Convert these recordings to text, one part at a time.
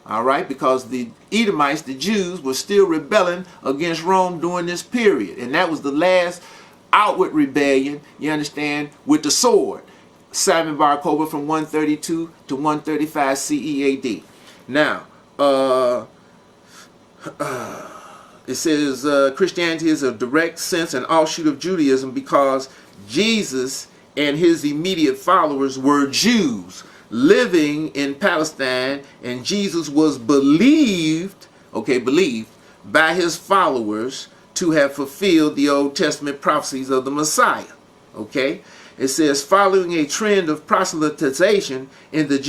All right, because the Edomites, the Jews, were still rebelling against Rome during this period. And that was the last outward rebellion, you understand, with the sword. Simon Bar Kokhba from 132 to 135 CE AD. Now, it says Christianity is a direct sense and offshoot of Judaism because Jesus and his immediate followers were Jews living in Palestine, and Jesus was believed by his followers to have fulfilled the Old Testament prophecies of the Messiah. Okay, it says following a trend of proselytization in the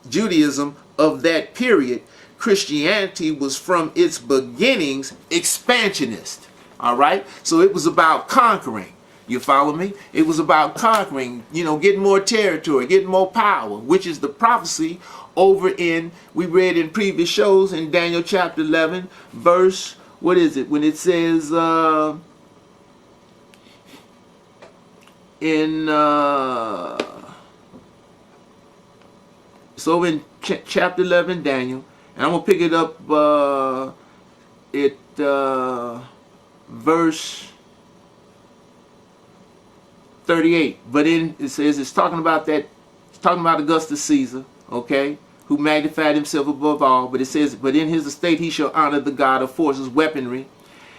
Judaism of that period, Christianity was from its beginnings expansionist. All right, so it was about conquering. You follow me? It was about conquering, getting more territory, getting more power, which is the prophecy over in, we read in previous shows in Daniel chapter 11, verse, what is it? When it says, so in chapter 11, Daniel, and I'm going to pick it up verse 38. But it says it's talking about Augustus Caesar, okay, who magnified himself above all. But it says, but in his estate he shall honor the God of forces, weaponry,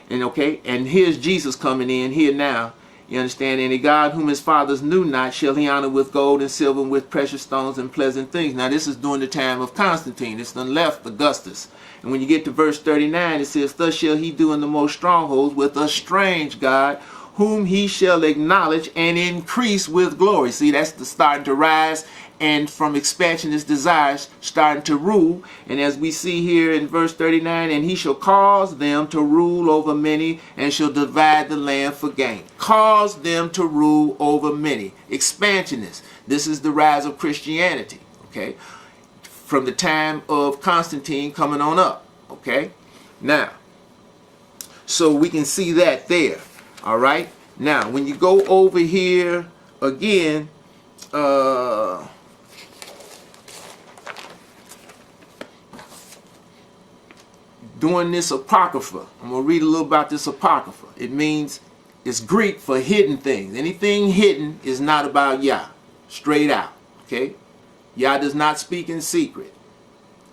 and here's Jesus coming in here now. You understand? And a God whom his fathers knew not shall he honor with gold and silver and with precious stones and pleasant things. Now this is during the time of Constantine. It's done left Augustus. And when you get to verse 39, it says, thus shall he do in the most strongholds with a strange God, whom he shall acknowledge and increase with glory. See, that's the starting to rise, and from expansionist desires starting to rule. And as we see here in verse 39, and he shall cause them to rule over many and shall divide the land for gain. Cause them to rule over many. Expansionists. This is the rise of Christianity, okay, from the time of Constantine coming on up, okay. Now, so we can see that there. All right. Now, when you go over here again, doing this apocrypha, I'm going to read a little about this apocrypha. It means, it's Greek for hidden things. Anything hidden is not about Yah. Straight out. Okay. Yah does not speak in secret.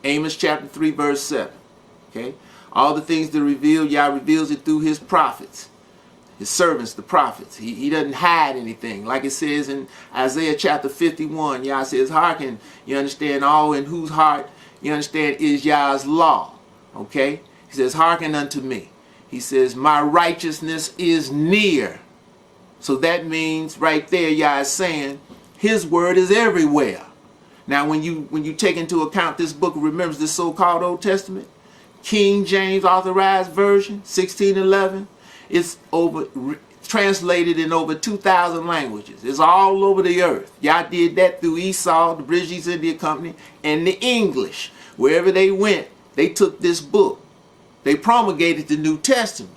Amos chapter 3 verse 7. Okay. All the things that reveal, Yah reveals it through his prophets. His servants, the prophets. He doesn't hide anything. Like it says in Isaiah chapter 51, Yah says, hearken, you understand, all in whose heart, you understand, is Yah's law. Okay? He says, hearken unto me. He says, my righteousness is near. So that means right there, Yah is saying, his word is everywhere. Now, when you take into account this book of remembrance, this so-called Old Testament, King James Authorized Version, 1611, it's translated in over 2,000 languages. It's all over the earth. Y'all did that through Esau, the British East India Company, and the English. Wherever they went, they took this book. They promulgated the New Testament.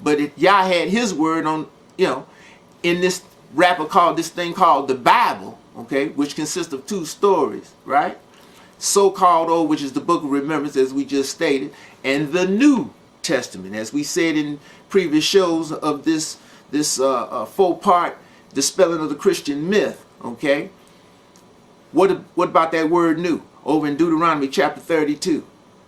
But Yah had his word on, in this this thing called the Bible, okay, which consists of 2 stories, right? So-called Old, which is the book of remembrance, as we just stated, and the New Testament, as we said in previous shows of this 4-part dispelling of the Christian myth. Okay, what about that word new over in Deuteronomy chapter 32?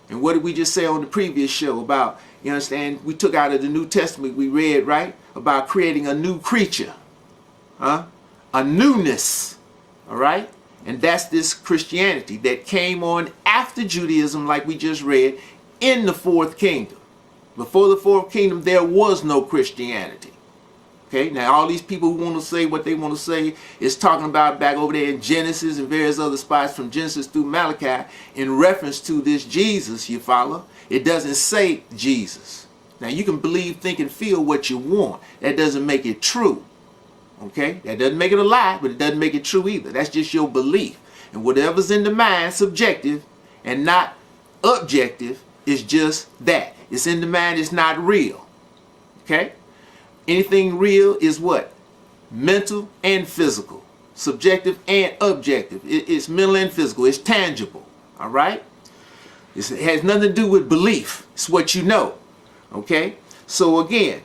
And what did we just say on the previous show about, you understand, we took out of the New Testament, we read, right, about creating a new creature, a newness. All right, and that's this Christianity that came on after Judaism, like we just read, in the 4th kingdom. Before the 4th kingdom, there was no Christianity. Okay, now all these people who want to say what they want to say is talking about back over there in Genesis and various other spots from Genesis through Malachi in reference to this Jesus, you follow? It doesn't say Jesus. Now you can believe, think, and feel what you want. That doesn't make it true. Okay, that doesn't make it a lie, but it doesn't make it true either. That's just your belief. And whatever's in the mind, subjective and not objective, is just that. It's in the mind, it's not real. Okay? Anything real is what? Mental and physical. Subjective and objective. It's mental and physical. It's tangible. All right? It has nothing to do with belief. It's what you know. Okay? So again,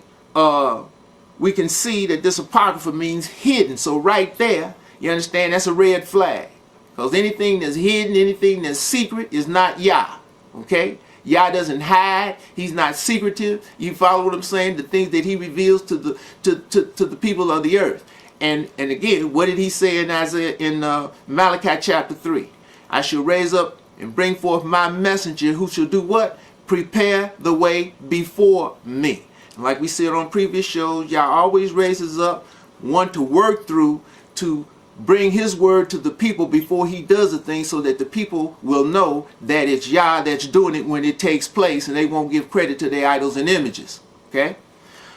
we can see that this apocrypha means hidden. So right there, you understand, that's a red flag. Because anything that's hidden, anything that's secret is not Yah. Okay? Yah doesn't hide. He's not secretive. You follow what I'm saying? The things that he reveals to the people of the earth. And again, what did he say in Isaiah, in Malachi chapter 3? I shall raise up and bring forth my messenger who shall do what? Prepare the way before me. And like we said on previous shows, Yah always raises up one to work through to bring his word to the people before he does a thing, so that the people will know that it's Yah that's doing it when it takes place, and they won't give credit to their idols and images. Okay?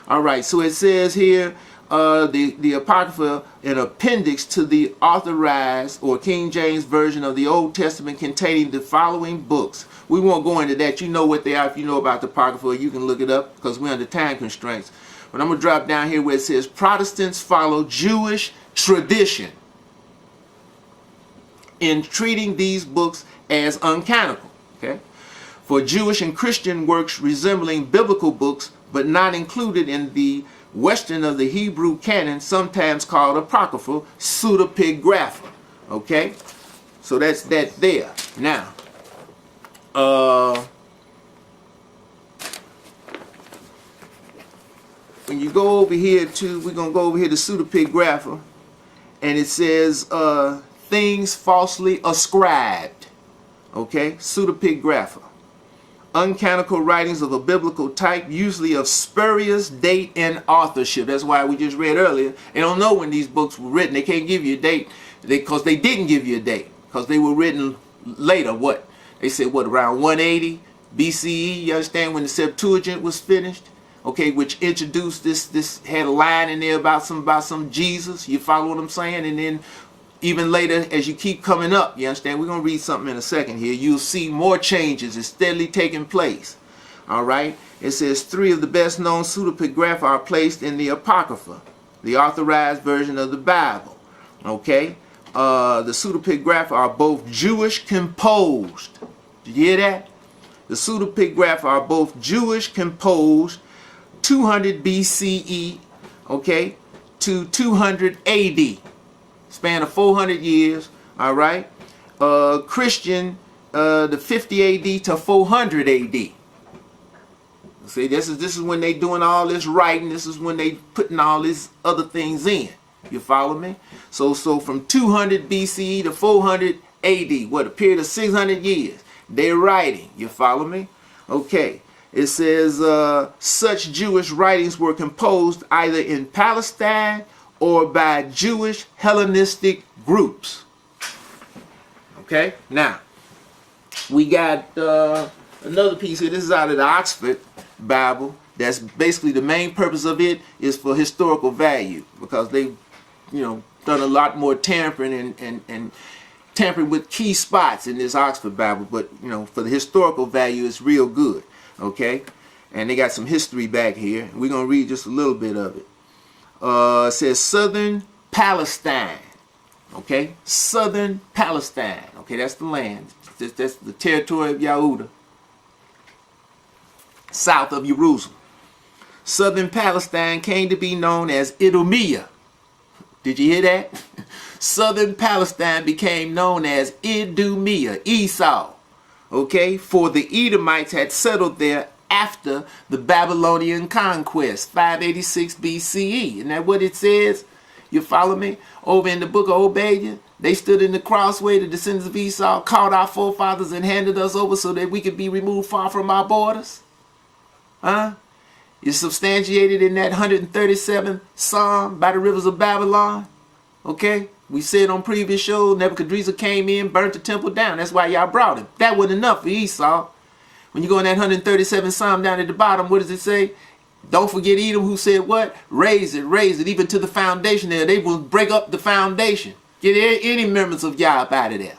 All right, so it says here, the Apocrypha, an appendix to the authorized or King James version of the Old Testament containing the following books. We won't go into that. You know what they are if you know about the Apocrypha. You can look it up because we're under time constraints. But I'm going to drop down here where it says Protestants follow Jewish tradition in treating these books as uncanonical. Okay? For Jewish and Christian works resembling biblical books but not included in the Western of the Hebrew canon, sometimes called Apocrypha, pseudepigrapha. Okay? So that's that there. Now, when you go over here to, we're going to go over here to pseudepigrapha, and it says things falsely ascribed. Okay? Pseudepigrapha. Uncanonical writings of a biblical type, usually of spurious date and authorship. That's why we just read earlier. They don't know when these books were written. They can't give you a date because they didn't give you a date because they were written later. What? They said, what, around 180 BCE, you understand, when the Septuagint was finished? Okay, which introduced this had a line in there about some Jesus. You follow what I'm saying? And then even later, as you keep coming up, you understand, we're going to read something in a second here. You'll see more changes. It's steadily taking place. All right? It says 3 of the best known pseudepigrapha are placed in the Apocrypha, the authorized version of the Bible. Okay? The pseudepigrapha are both Jewish composed. Did you hear that? The pseudepigrapha are both Jewish composed, 200 BCE, okay, to 200 AD. Span of 400 years, all right. Christian, the 50 AD to 400 AD. See, this is when they doing all this writing. This is when they putting all these other things in. You follow me? So from 200 BCE to 400 AD, what, a period of 600 years, they're writing. You follow me? Okay. It says such Jewish writings were composed either in Palestine or by Jewish Hellenistic groups. Okay, now we got another piece here. This is out of the Oxford Bible. That's basically the main purpose of it is for historical value, because they've, done a lot more tampering and tampering with key spots in this Oxford Bible. But for the historical value, it's real good. Okay, and they got some history back here. We're gonna read just a little bit of it. It says Southern Palestine. Okay, Southern Palestine. Okay, that's the land. That's the territory of Yehuda, south of Jerusalem. Southern Palestine came to be known as Idumea. Did you hear that? Southern Palestine became known as Idumea, Esau. Okay, for the Edomites had settled there after the Babylonian conquest, 586 BCE. Isn't that what it says? You follow me? Over in the book of Obadiah, they stood in the crossway, the descendants of Esau, caught our forefathers and handed us over so that we could be removed far from our borders. Huh? It's substantiated in that 137th Psalm by the rivers of Babylon. Okay? We said on previous shows, Nebuchadnezzar came in, burnt the temple down. That's why y'all brought him. That wasn't enough for Esau. When you go in that 137th Psalm down at the bottom, what does it say? Don't forget Edom, who said what? Raise it, even to the foundation there. They will break up the foundation. Get any members of Yah up out of there.